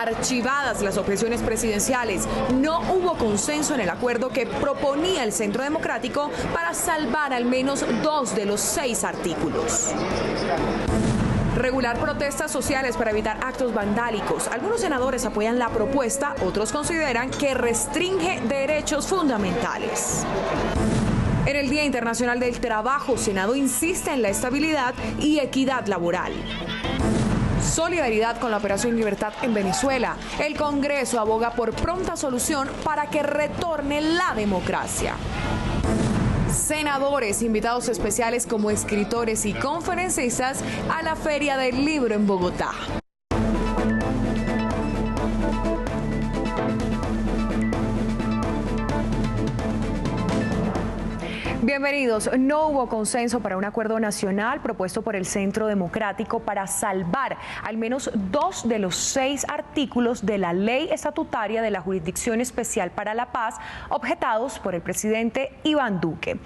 archivadas las objeciones presidenciales. No hubo consenso en el acuerdo que proponía el Centro Democrático para salvar al menos 2 de los 6 artículos. Regular protestas sociales para evitar actos vandálicos. Algunos senadores apoyan la propuesta, otros consideran que restringe derechos fundamentales. En el Día Internacional del Trabajo, Senado insiste en la estabilidad y equidad laboral. Solidaridad con la Operación Libertad en Venezuela. El Congreso aboga por pronta solución para que retorne la democracia. Senadores, invitados especiales como escritores y conferencistas a la Feria del Libro en Bogotá. Bienvenidos. No hubo consenso para un acuerdo nacional propuesto por el Centro Democrático para salvar al menos 2 de los 6 artículos de la Ley Estatutaria de la Jurisdicción Especial para la Paz, objetados por el presidente Iván Duque.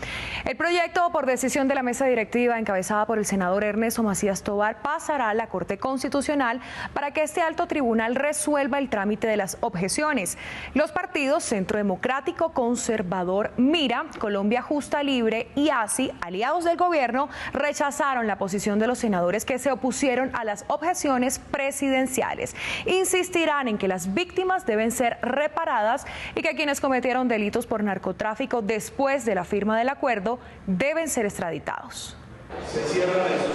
El proyecto, por decisión de la mesa directiva encabezada por el senador Ernesto Macías Tovar, pasará a la Corte Constitucional para que este alto tribunal resuelva el trámite de las objeciones. Los partidos Centro Democrático, Conservador, Mira, Colombia Justa, Libre y ASI, aliados del gobierno, rechazaron la posición de los senadores que se opusieron a las objeciones presidenciales. Insistirán en que las víctimas deben ser reparadas y que quienes cometieron delitos por narcotráfico después de la firma del acuerdo deben ser extraditados.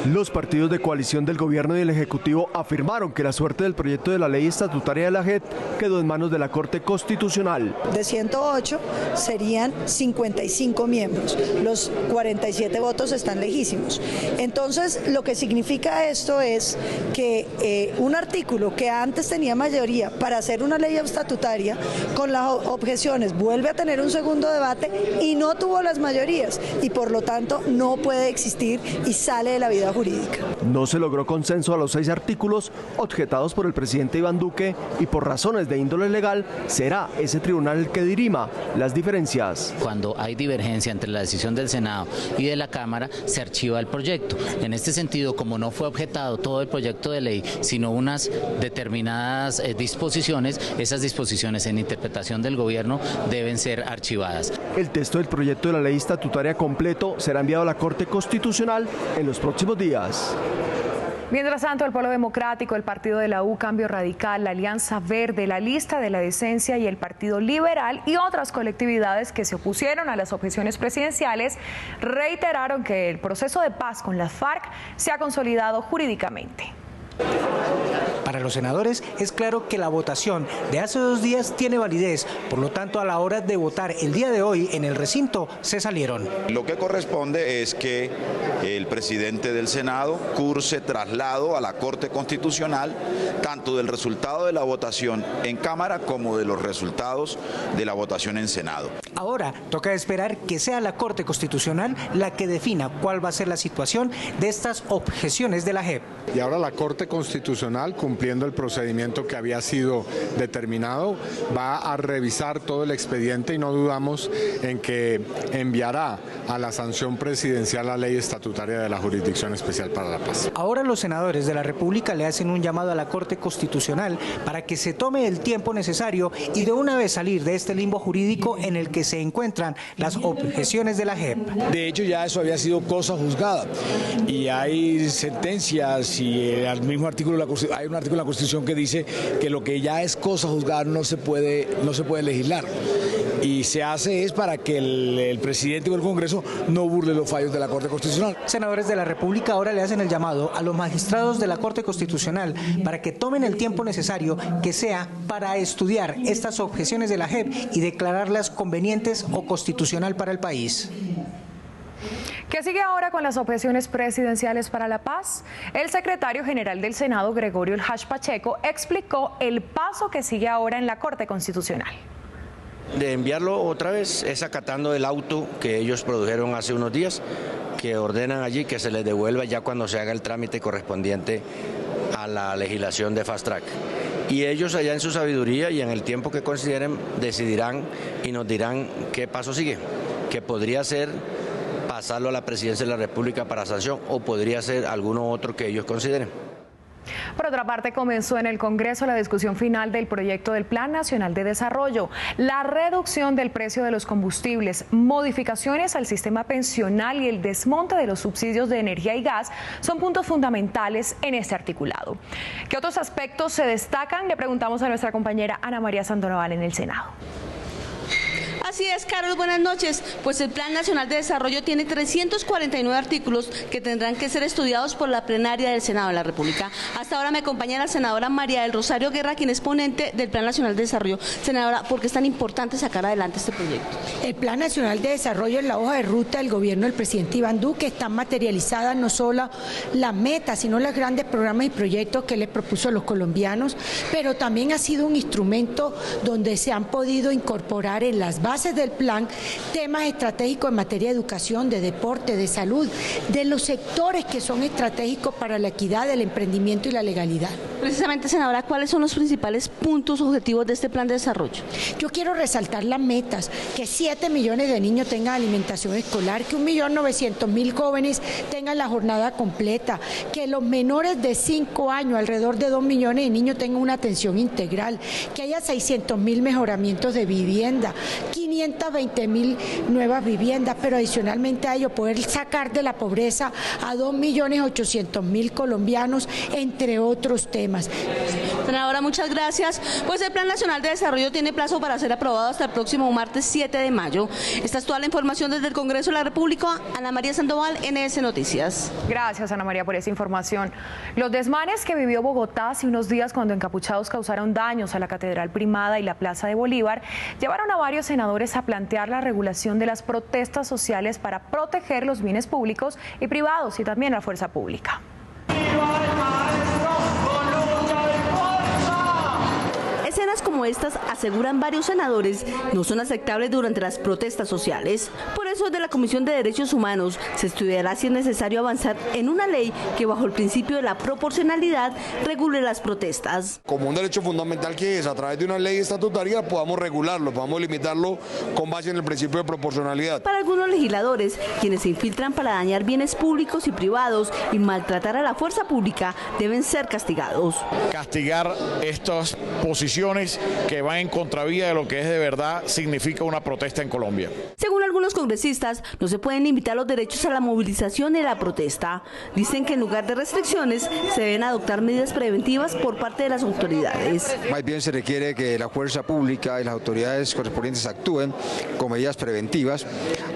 Los partidos de coalición del gobierno y el ejecutivo afirmaron que la suerte del proyecto de la ley estatutaria de la JEP quedó en manos de la Corte Constitucional. De 108 serían 55 miembros, los 47 votos están lejísimos. Entonces, lo que significa esto es que un artículo que antes tenía mayoría para hacer una ley estatutaria, con las objeciones vuelve a tener un segundo debate y no tuvo las mayorías y por lo tanto no puede existir y sale de la vida jurídica. No se logró consenso a los 6 artículos objetados por el presidente Iván Duque y por razones de índole legal será ese tribunal el que dirima las diferencias. Cuando hay divergencia entre la decisión del Senado y de la Cámara, se archiva el proyecto. En este sentido, como no fue objetado todo el proyecto de ley, sino unas determinadas disposiciones, esas disposiciones en interpretación del gobierno deben ser archivadas. El texto del proyecto de la ley estatutaria completo será enviado a la Corte Constitucional en los próximos días. Mientras tanto, el Polo Democrático, el Partido de la U, Cambio Radical, la Alianza Verde, la Lista de la Decencia y el Partido Liberal y otras colectividades que se opusieron a las objeciones presidenciales reiteraron que el proceso de paz con las FARC se ha consolidado jurídicamente. Para los senadores es claro que la votación de hace 2 días tiene validez, por lo tanto a la hora de votar el día de hoy en el recinto se salieron. Lo que corresponde es que el presidente del Senado curse traslado a la Corte Constitucional tanto del resultado de la votación en Cámara como de los resultados de la votación en Senado. Ahora toca esperar que sea la Corte Constitucional la que defina cuál va a ser la situación de estas objeciones de la JEP. Y ahora la Corte Constitucional, cumpliendo el procedimiento que había sido determinado, va a revisar todo el expediente y no dudamos en que enviará a la sanción presidencial la ley estatutaria de la Jurisdicción Especial para la Paz. Ahora los senadores de la República le hacen un llamado a la Corte Constitucional para que se tome el tiempo necesario y de una vez salir de este limbo jurídico en el que se encuentran las objeciones de la JEP. De hecho, ya eso había sido cosa juzgada y hay sentencias y el mismo artículo de la Constitución, hay un artículo de la Constitución que dice que lo que ya es cosa juzgada no se puede legislar. Y se hace es para que el presidente o el Congreso no burle los fallos de la Corte Constitucional. Senadores de la República ahora le hacen el llamado a los magistrados de la Corte Constitucional para que tomen el tiempo necesario que sea para estudiar estas objeciones de la JEP y declararlas convenientes o constitucional para el país. ¿Qué sigue ahora con las objeciones presidenciales para la paz? El secretario general del Senado, Gregorio El Hash Pacheco, explicó el paso que sigue ahora en la Corte Constitucional. De enviarlo otra vez es acatando el auto que ellos produjeron hace unos días, que ordenan allí que se les devuelva ya cuando se haga el trámite correspondiente a la legislación de Fast Track. Y ellos allá en su sabiduría y en el tiempo que consideren decidirán y nos dirán qué paso sigue, que podría ser pasarlo a la Presidencia de la República para sanción o podría ser alguno otro que ellos consideren. Por otra parte, comenzó en el Congreso la discusión final del proyecto del Plan Nacional de Desarrollo. La reducción del precio de los combustibles, modificaciones al sistema pensional y el desmonte de los subsidios de energía y gas son puntos fundamentales en este articulado. ¿Qué otros aspectos se destacan? Le preguntamos a nuestra compañera Ana María Sandoval en el Senado. Así es, Carol, buenas noches. Pues el Plan Nacional de Desarrollo tiene 349 artículos que tendrán que ser estudiados por la plenaria del Senado de la República. Hasta ahora me acompaña la senadora María del Rosario Guerra, quien es ponente del Plan Nacional de Desarrollo. Senadora, ¿por qué es tan importante sacar adelante este proyecto? El Plan Nacional de Desarrollo es la hoja de ruta del gobierno del presidente Iván Duque. Están materializadas no solo las metas, sino los grandes programas y proyectos que le propuso a los colombianos, pero también ha sido un instrumento donde se han podido incorporar en las bases del plan temas estratégicos en materia de educación, de deporte, de salud, de los sectores que son estratégicos para la equidad, el emprendimiento y la legalidad. Precisamente, senadora, ¿cuáles son los principales puntos objetivos de este plan de desarrollo? Yo quiero resaltar las metas, que 7 millones de niños tengan alimentación escolar, que 1.900.000 jóvenes tengan la jornada completa, que los menores de 5 años, alrededor de 2 millones de niños tengan una atención integral, que haya 600.000 mejoramientos de vivienda, 520.000 nuevas viviendas, pero adicionalmente a ello poder sacar de la pobreza a 2.800.000 colombianos, entre otros temas. Senadora, muchas gracias. Pues el Plan Nacional de Desarrollo tiene plazo para ser aprobado hasta el próximo martes 7 de mayo. Esta es toda la información desde el Congreso de la República. Ana María Sandoval, NS Noticias. Gracias, Ana María, por esa información. Los desmanes que vivió Bogotá hace unos días cuando encapuchados causaron daños a la Catedral Primada y la Plaza de Bolívar llevaron a varios senadores a plantear la regulación de las protestas sociales para proteger los bienes públicos y privados y también la fuerza pública. Escenas como estas, aseguran varios senadores, no son aceptables durante las protestas sociales. Por eso, desde la Comisión de Derechos Humanos se estudiará si es necesario avanzar en una ley que, bajo el principio de la proporcionalidad, regule las protestas. Como un derecho fundamental que es, a través de una ley estatutaria, podamos regularlo, podamos limitarlo con base en el principio de proporcionalidad. Para algunos legisladores, quienes se infiltran para dañar bienes públicos y privados y maltratar a la fuerza pública, deben ser castigados. Castigar estas posiciones que van en contravía de lo que es de verdad significa una protesta en Colombia. Según algunos congresistas, no se pueden limitar los derechos a la movilización y la protesta. Dicen que en lugar de restricciones se deben adoptar medidas preventivas por parte de las autoridades. Más bien se requiere que la fuerza pública y las autoridades correspondientes actúen con medidas preventivas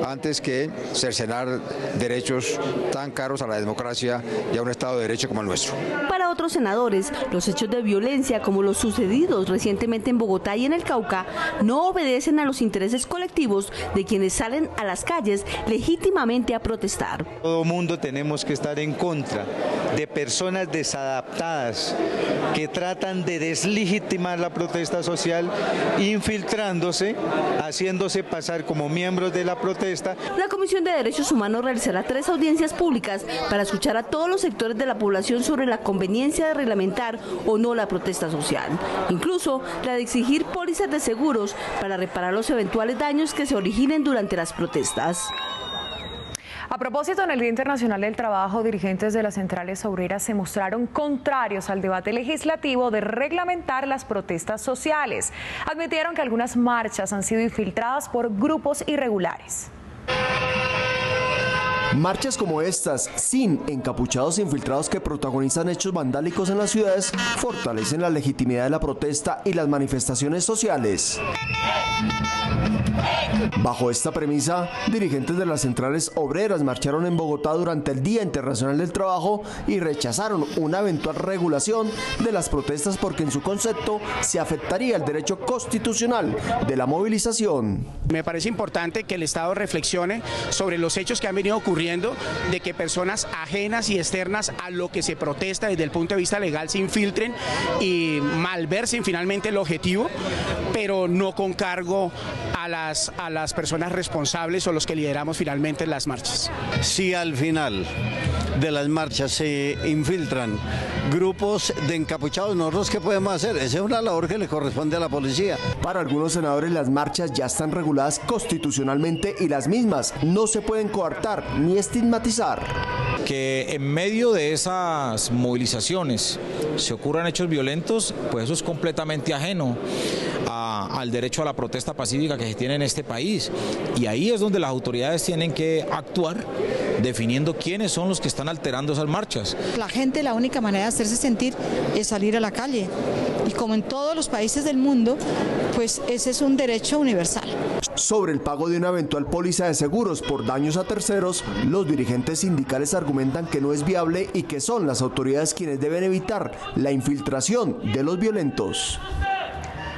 antes que cercenar derechos tan caros a la democracia y a un Estado de Derecho como el nuestro. Para otros senadores, los hechos de violencia como los sucedidos recientemente en Bogotá y en el Cauca no obedecen a los intereses colectivos de quienes salen a las calles legítimamente a protestar. Todo mundo tenemos que estar en contra de personas desadaptadas que tratan de deslegitimar la protesta social, infiltrándose, haciéndose pasar como miembros de la protesta. La Comisión de Derechos Humanos realizará 3 audiencias públicas para escuchar a todos los sectores de la población sobre la conveniencia de reglamentar o no la protesta social. Incluso la de exigir pólizas de seguros para reparar los eventuales daños que se originen durante las protestas. A propósito, en el Día Internacional del Trabajo, dirigentes de las centrales obreras se mostraron contrarios al debate legislativo de reglamentar las protestas sociales. Admitieron que algunas marchas han sido infiltradas por grupos irregulares. Marchas como estas, sin encapuchados infiltrados que protagonizan hechos vandálicos en las ciudades, fortalecen la legitimidad de la protesta y las manifestaciones sociales. Bajo esta premisa, dirigentes de las centrales obreras marcharon en Bogotá durante el Día Internacional del Trabajo y rechazaron una eventual regulación de las protestas porque en su concepto se afectaría el derecho constitucional de la movilización. Me parece importante que el Estado reflexione sobre los hechos que han venido ocurriendo, de que personas ajenas y externas a lo que se protesta desde el punto de vista legal se infiltren y malversen finalmente el objetivo, pero no con cargo a las personas responsables o los que lideramos finalmente las marchas. Si al final de las marchas, se infiltran grupos de encapuchados. ¿Nosotros qué podemos hacer? Esa es una labor que le corresponde a la policía. Para algunos senadores las marchas ya están reguladas constitucionalmente y las mismas no se pueden coartar ni estigmatizar. Que en medio de esas movilizaciones se ocurran hechos violentos, pues eso es completamente ajeno al derecho a la protesta pacífica que se tiene en este país. Y ahí es donde las autoridades tienen que actuar, definiendo quiénes son los que están alterando esas marchas. La gente, la única manera de hacerse sentir es salir a la calle. Y como en todos los países del mundo, pues ese es un derecho universal. Sobre el pago de una eventual póliza de seguros por daños a terceros, los dirigentes sindicales argumentan que no es viable y que son las autoridades quienes deben evitar la infiltración de los violentos.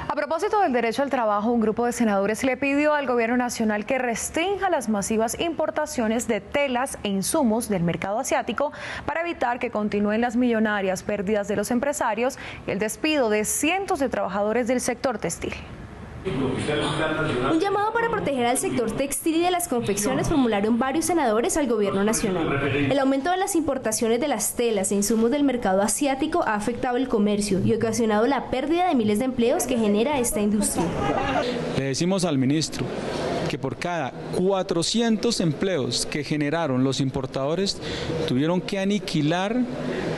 A propósito del derecho al trabajo, un grupo de senadores le pidió al gobierno nacional que restrinja las masivas importaciones de telas e insumos del mercado asiático para evitar que continúen las millonarias pérdidas de los empresarios y el despido de cientos de trabajadores del sector textil. Un llamado para proteger al sector textil y de las confecciones formularon varios senadores al gobierno nacional. El aumento de las importaciones de las telas e insumos del mercado asiático ha afectado el comercio y ocasionado la pérdida de miles de empleos que genera esta industria. Le decimos al ministro que por cada 400 empleos que generaron los importadores tuvieron que aniquilar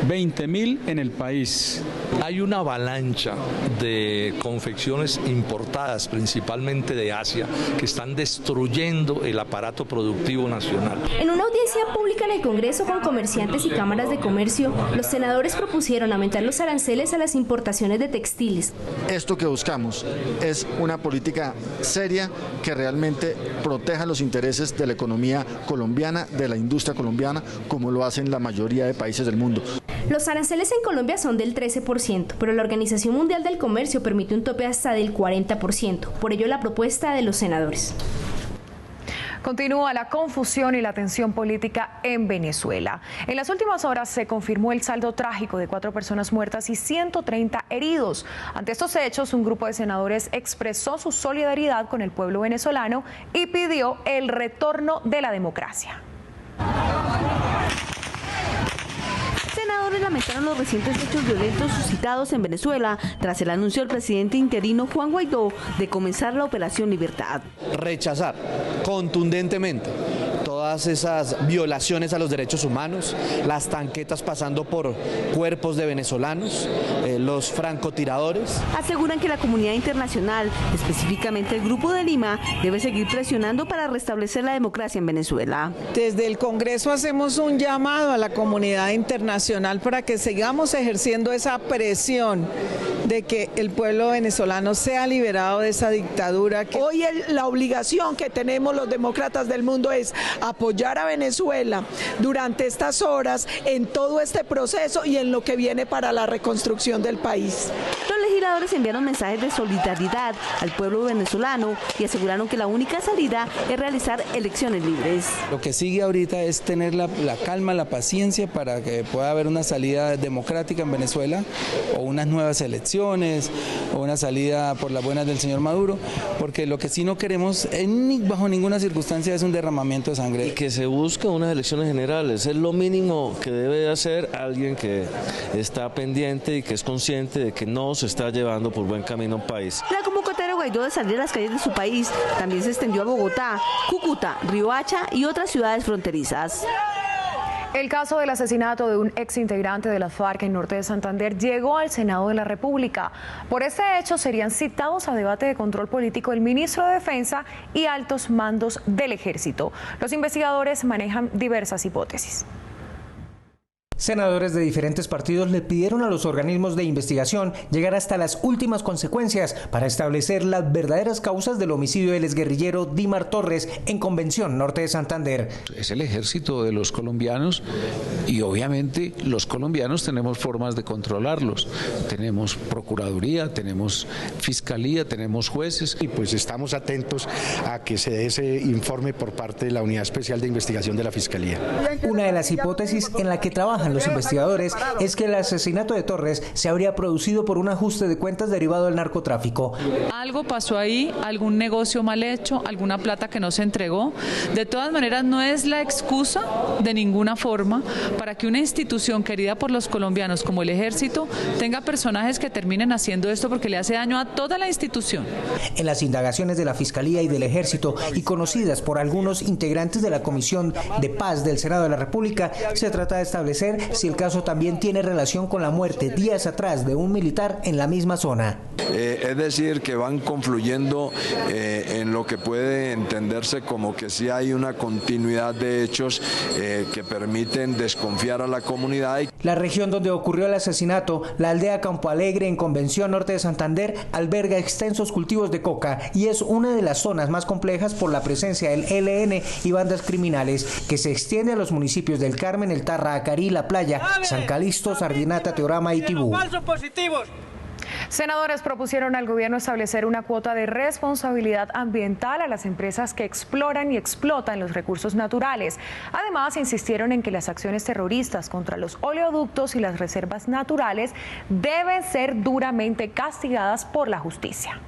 20.000 en el país. Hay una avalancha de confecciones importadas, principalmente de Asia, que están destruyendo el aparato productivo nacional. En una audiencia pública en el Congreso con comerciantes y cámaras de comercio, los senadores propusieron aumentar los aranceles a las importaciones de textiles. Esto que buscamos es una política seria que realmente proteja los intereses de la economía colombiana, de la industria colombiana, como lo hacen la mayoría de países del mundo. Los aranceles en Colombia son del 13%, pero la Organización Mundial del Comercio permite un tope hasta del 40%. Por ello, la propuesta de los senadores. Continúa la confusión y la tensión política en Venezuela. En las últimas horas se confirmó el saldo trágico de 4 personas muertas y 130 heridos. Ante estos hechos, un grupo de senadores expresó su solidaridad con el pueblo venezolano y pidió el retorno de la democracia. Senadores lamentaron los recientes hechos violentos suscitados en Venezuela tras el anuncio del presidente interino Juan Guaidó de comenzar la Operación Libertad. Rechazar contundentemente todas esas violaciones a los derechos humanos, las tanquetas pasando por cuerpos de venezolanos, los francotiradores. Aseguran que la comunidad internacional, específicamente el Grupo de Lima, debe seguir presionando para restablecer la democracia en Venezuela. Desde el Congreso hacemos un llamado a la comunidad internacional para que sigamos ejerciendo esa presión de que el pueblo venezolano sea liberado de esa dictadura. Hoy la obligación que tenemos los demócratas del mundo es apoyar a Venezuela durante estas horas en todo este proceso y en lo que viene para la reconstrucción del país. Los legisladores enviaron mensajes de solidaridad al pueblo venezolano y aseguraron que la única salida es realizar elecciones libres. Lo que sigue ahorita es tener la calma, la paciencia para que pueda haber una salida democrática en Venezuela o unas nuevas elecciones o una salida por las buenas del señor Maduro, porque lo que sí no queremos bajo ninguna circunstancia es un derramamiento de sangre. Y que se busque unas elecciones generales, es lo mínimo que debe hacer alguien que está pendiente y que es consciente de que no se está llevando por buen camino un país. La convocatoria de Guaidó de salir a las calles de su país también se extendió a Bogotá, Cúcuta, Riohacha y otras ciudades fronterizas. El caso del asesinato de un exintegrante de las FARC en Norte de Santander llegó al Senado de la República. Por este hecho serían citados a debate de control político el ministro de Defensa y altos mandos del Ejército. Los investigadores manejan diversas hipótesis. Senadores de diferentes partidos le pidieron a los organismos de investigación llegar hasta las últimas consecuencias para establecer las verdaderas causas del homicidio del exguerrillero Dimar Torres en Convención Norte de Santander. Es el ejército de los colombianos y obviamente los colombianos tenemos formas de controlarlos. Tenemos procuraduría, tenemos fiscalía, tenemos jueces. Y pues estamos atentos a que se dé ese informe por parte de la Unidad Especial de Investigación de la Fiscalía. Una de las hipótesis en la que trabajan manejan los investigadores es que el asesinato de Torres se habría producido por un ajuste de cuentas derivado del narcotráfico. Algo pasó ahí, algún negocio mal hecho, alguna plata que no se entregó. De todas maneras, no es la excusa de ninguna forma para que una institución querida por los colombianos como el Ejército tenga personajes que terminen haciendo esto porque le hace daño a toda la institución. En las indagaciones de la Fiscalía y del Ejército y conocidas por algunos integrantes de la Comisión de Paz del Senado de la República, se trata de establecer si el caso también tiene relación con la muerte días atrás de un militar en la misma zona. Es decir, que van confluyendo en lo que puede entenderse como que sí hay una continuidad de hechos que permiten desconfiar a la comunidad. La región donde ocurrió el asesinato, la aldea Campo Alegre en Convención Norte de Santander, alberga extensos cultivos de coca y es una de las zonas más complejas por la presencia del ELN y bandas criminales, que se extiende a los municipios del Carmen, El Tarra, Acarí, La Playa, San Calixto, Sardinata, Teorama y Tibú. Senadores propusieron al gobierno establecer una cuota de responsabilidad ambiental a las empresas que exploran y explotan los recursos naturales. Además, insistieron en que las acciones terroristas contra los oleoductos y las reservas naturales deben ser duramente castigadas por la justicia.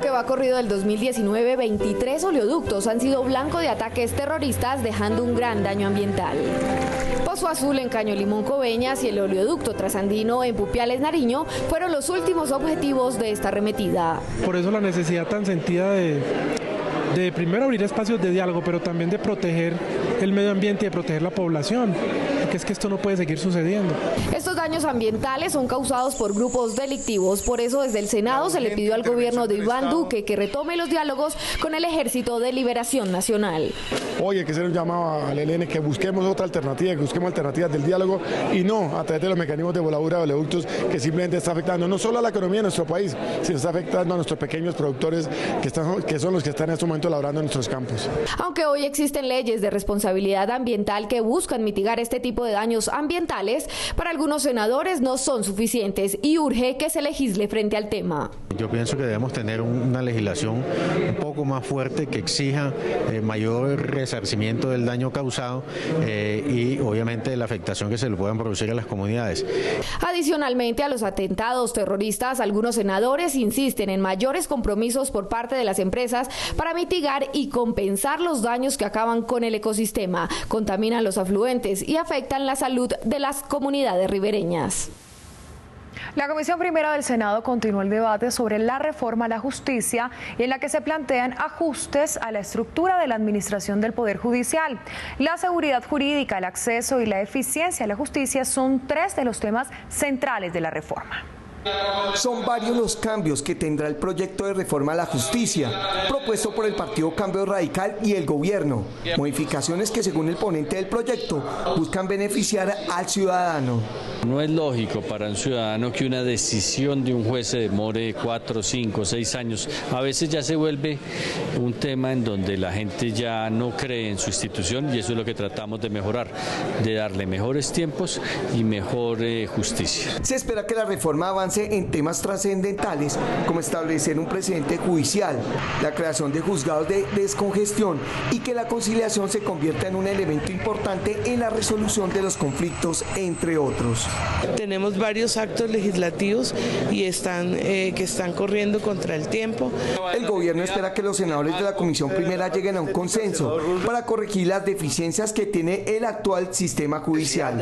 Que va corrido del 2019, 23 oleoductos han sido blanco de ataques terroristas, dejando un gran daño ambiental. Pozo Azul en Caño Limón, Coveñas, y el oleoducto trasandino en Pupiales, Nariño fueron los últimos objetivos de esta arremetida. Por eso la necesidad tan sentida de primero abrir espacios de diálogo, pero también de proteger el medio ambiente y de proteger la población, porque es que esto no puede seguir sucediendo. Estos daños ambientales son causados por grupos delictivos, por eso desde el Senado se le pidió al gobierno de Iván Duque que retome los diálogos con el Ejército de Liberación Nacional. Hoy hay que hacer un llamado al ELN que busquemos otra alternativa, que busquemos alternativas del diálogo y no a través de los mecanismos de voladura de oleoductos que simplemente está afectando no solo a la economía de nuestro país, sino está afectando a nuestros pequeños productores que son los que están en este momento labrando en nuestros campos. Aunque hoy existen leyes de responsabilidad ambiental que buscan mitigar este tipo de daños ambientales, para algunos senadores no son suficientes y urge que se legisle frente al tema. Yo pienso que debemos tener una legislación un poco más fuerte que exija mayor resarcimiento del daño causado y obviamente la afectación que se le puedan producir a las comunidades. Adicionalmente a los atentados terroristas, algunos senadores insisten en mayores compromisos por parte de las empresas para mitigar y compensar los daños que acaban con el ecosistema, contaminan los afluentes y afectan la salud de las comunidades ribereñas. La Comisión Primera del Senado continuó el debate sobre la reforma a la justicia y en la que se plantean ajustes a la estructura de la administración del Poder Judicial. La seguridad jurídica, el acceso y la eficiencia a la justicia son tres de los temas centrales de la reforma. Son varios los cambios que tendrá el proyecto de reforma a la justicia, propuesto por el Partido Cambio Radical y el gobierno. Modificaciones que, según el ponente del proyecto, buscan beneficiar al ciudadano. No es lógico para un ciudadano que una decisión de un juez se demore 4, 5, 6 años. A veces ya se vuelve un tema en donde la gente ya no cree en su institución y eso es lo que tratamos de mejorar, de darle mejores tiempos y mejor justicia. Se espera que la reforma avance en temas trascendentales como establecer un precedente judicial, la creación de juzgados de descongestión y que la conciliación se convierta en un elemento importante en la resolución de los conflictos, entre otros. Tenemos varios actos legislativos y que están corriendo contra el tiempo. El gobierno espera que los senadores de la Comisión Primera lleguen a un consenso para corregir las deficiencias que tiene el actual sistema judicial.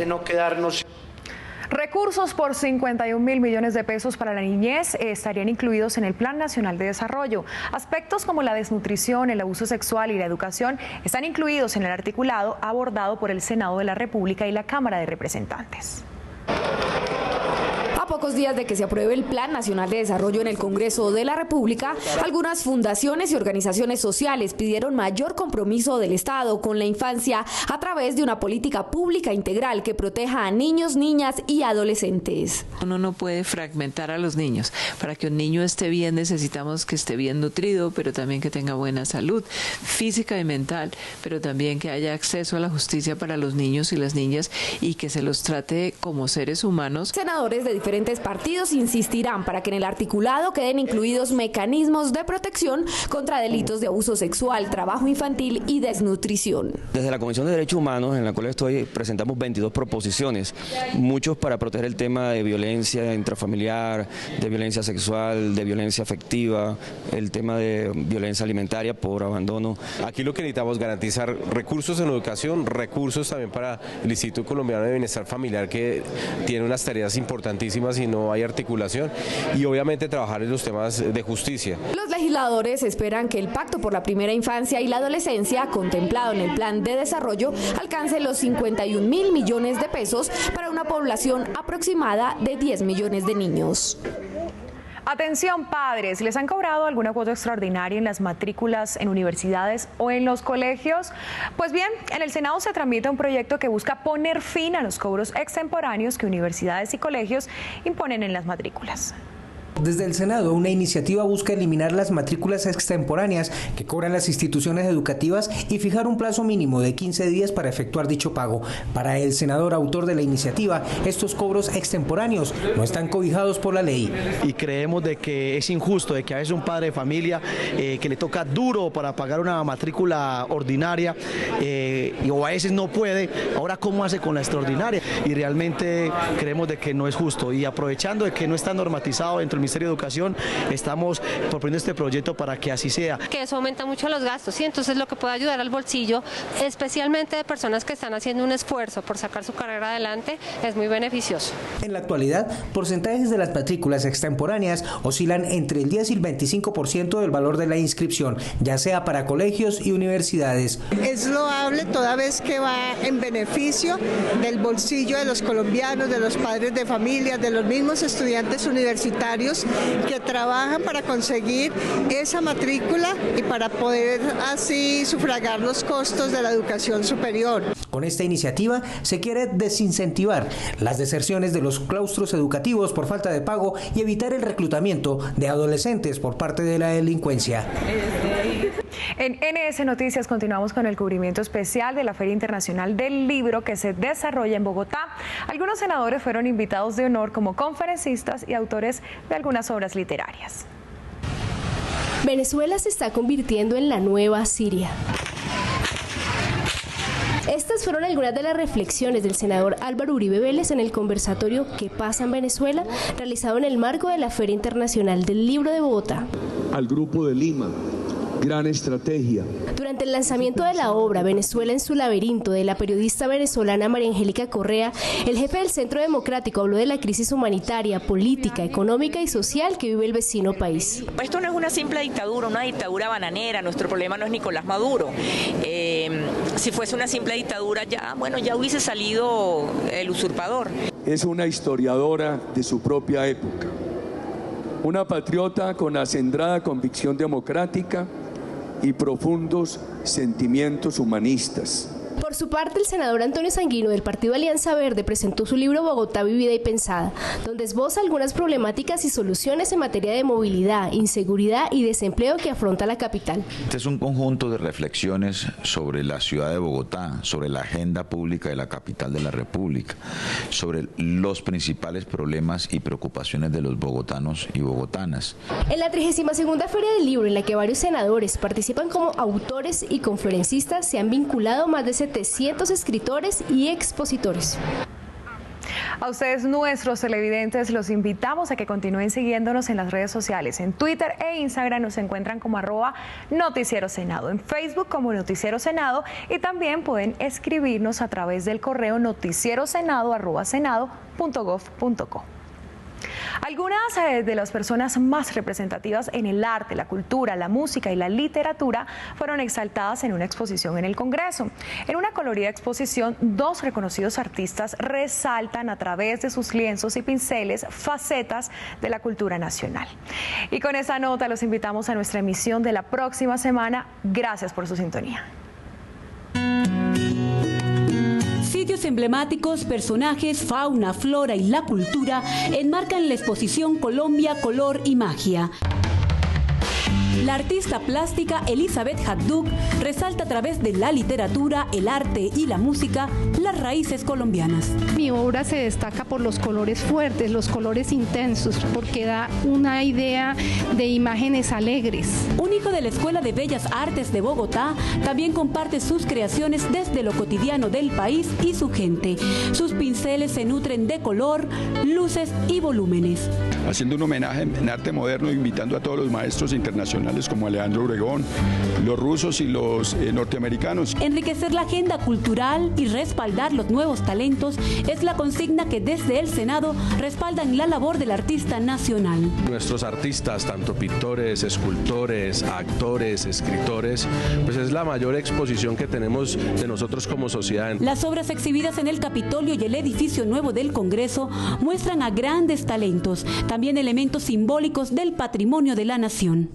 Recursos por 51.000 millones de pesos para la niñez estarían incluidos en el Plan Nacional de Desarrollo. Aspectos como la desnutrición, el abuso sexual y la educación están incluidos en el articulado abordado por el Senado de la República y la Cámara de Representantes. A pocos días de que se apruebe el Plan Nacional de Desarrollo en el Congreso de la República, algunas fundaciones y organizaciones sociales pidieron mayor compromiso del Estado con la infancia a través de una política pública integral que proteja a niños, niñas y adolescentes. Uno no puede fragmentar a los niños. Para que un niño esté bien necesitamos que esté bien nutrido, pero también que tenga buena salud física y mental, pero también que haya acceso a la justicia para los niños y las niñas y que se los trate como seres humanos. Senadores de diferentes diferentes partidos insistirán para que en el articulado queden incluidos mecanismos de protección contra delitos de abuso sexual, trabajo infantil y desnutrición. Desde la Comisión de Derechos Humanos, en la cual estoy, presentamos 22 proposiciones, muchos para proteger el tema de violencia intrafamiliar, de violencia sexual, de violencia afectiva, el tema de violencia alimentaria por abandono. Aquí lo que necesitamos es garantizar recursos en educación, recursos también para el Instituto Colombiano de Bienestar Familiar, que tiene unas tareas importantísimas y no hay articulación, y obviamente trabajar en los temas de justicia. Los legisladores esperan que el Pacto por la Primera Infancia y la Adolescencia, contemplado en el Plan de Desarrollo, alcance los 51.000 millones de pesos para una población aproximada de 10 millones de niños. Atención padres, ¿les han cobrado alguna cuota extraordinaria en las matrículas en universidades o en los colegios? Pues bien, en el Senado se tramita un proyecto que busca poner fin a los cobros extemporáneos que universidades y colegios imponen en las matrículas. Desde el Senado, una iniciativa busca eliminar las matrículas extemporáneas que cobran las instituciones educativas y fijar un plazo mínimo de 15 días para efectuar dicho pago. Para el senador autor de la iniciativa, estos cobros extemporáneos no están cobijados por la ley. Y creemos de que es injusto, de que a veces un padre de familia que le toca duro para pagar una matrícula ordinaria o a veces no puede, ahora cómo hace con la extraordinaria. Y realmente creemos de que no es justo. Y aprovechando de que no está normatizado dentro del Ministerio de Educación, estamos proponiendo este proyecto para que así sea. Que eso aumenta mucho los gastos y entonces lo que puede ayudar al bolsillo, especialmente de personas que están haciendo un esfuerzo por sacar su carrera adelante, es muy beneficioso. En la actualidad, porcentajes de las matrículas extemporáneas oscilan entre el 10 y el 25% del valor de la inscripción, ya sea para colegios y universidades. Es loable toda vez que va en beneficio del bolsillo de los colombianos, de los padres de familia, de los mismos estudiantes universitarios que trabajan para conseguir esa matrícula y para poder así sufragar los costos de la educación superior. Con esta iniciativa se quiere desincentivar las deserciones de los claustros educativos por falta de pago y evitar el reclutamiento de adolescentes por parte de la delincuencia. En NS Noticias continuamos con el cubrimiento especial de la Feria Internacional del Libro que se desarrolla en Bogotá. Algunos senadores fueron invitados de honor como conferencistas y autores de algunas obras literarias. Venezuela se está convirtiendo en la nueva Siria. Estas fueron algunas de las reflexiones del senador Álvaro Uribe Vélez en el conversatorio ¿Qué pasa en Venezuela?, realizado en el marco de la Feria Internacional del Libro de Bogotá. Al Grupo de Lima, gran estrategia. Durante el lanzamiento de la obra Venezuela en su laberinto de la periodista venezolana María Angélica Correa, el jefe del Centro Democrático habló de la crisis humanitaria, política, económica y social que vive el vecino país. Esto no es una simple dictadura, una dictadura bananera, nuestro problema no es Nicolás Maduro. Si fuese una simple dictadura ya hubiese salido el usurpador. Es una historiadora de su propia época, una patriota con acendrada convicción democrática y profundos sentimientos humanistas. Por su parte, el senador Antonio Sanguino del Partido Alianza Verde presentó su libro Bogotá Vivida y Pensada, donde esboza algunas problemáticas y soluciones en materia de movilidad, inseguridad y desempleo que afronta la capital. Este es un conjunto de reflexiones sobre la ciudad de Bogotá, sobre la agenda pública de la capital de la República, sobre los principales problemas y preocupaciones de los bogotanos y bogotanas. En la 32ª Feria del Libro, en la que varios senadores participan como autores y conferencistas, se han vinculado más de 700 escritores y expositores. A ustedes, nuestros televidentes, los invitamos a que continúen siguiéndonos en las redes sociales. En Twitter e Instagram nos encuentran como @Noticiero Senado, en Facebook como Noticiero Senado, y también pueden escribirnos a través del correo noticierosenado@senado.gov.co. Algunas de las personas más representativas en el arte, la cultura, la música y la literatura fueron exaltadas en una exposición en el Congreso. En una colorida exposición, 2 reconocidos artistas resaltan a través de sus lienzos y pinceles facetas de la cultura nacional. Y con esa nota los invitamos a nuestra emisión de la próxima semana. Gracias por su sintonía. Sitios emblemáticos, personajes, fauna, flora y la cultura enmarcan la exposición Colombia, Color y Magia. La artista plástica Elizabeth Haddouk resalta a través de la literatura, el arte y la música las raíces colombianas. Mi obra se destaca por los colores fuertes, los colores intensos, porque da una idea de imágenes alegres. Un hijo de la Escuela de Bellas Artes de Bogotá también comparte sus creaciones desde lo cotidiano del país y su gente. Sus pinceles se nutren de color, luces y volúmenes. Haciendo un homenaje en arte moderno, invitando a todos los maestros internacionales como Alejandro Obregón, los rusos y los norteamericanos. Enriquecer la agenda cultural y respaldar los nuevos talentos es la consigna que desde el Senado respaldan la labor del artista nacional. Nuestros artistas, tanto pintores, escultores, actores, escritores, pues es la mayor exposición que tenemos de nosotros como sociedad. Las obras exhibidas en el Capitolio y el edificio nuevo del Congreso muestran a grandes talentos, también elementos simbólicos del patrimonio de la nación.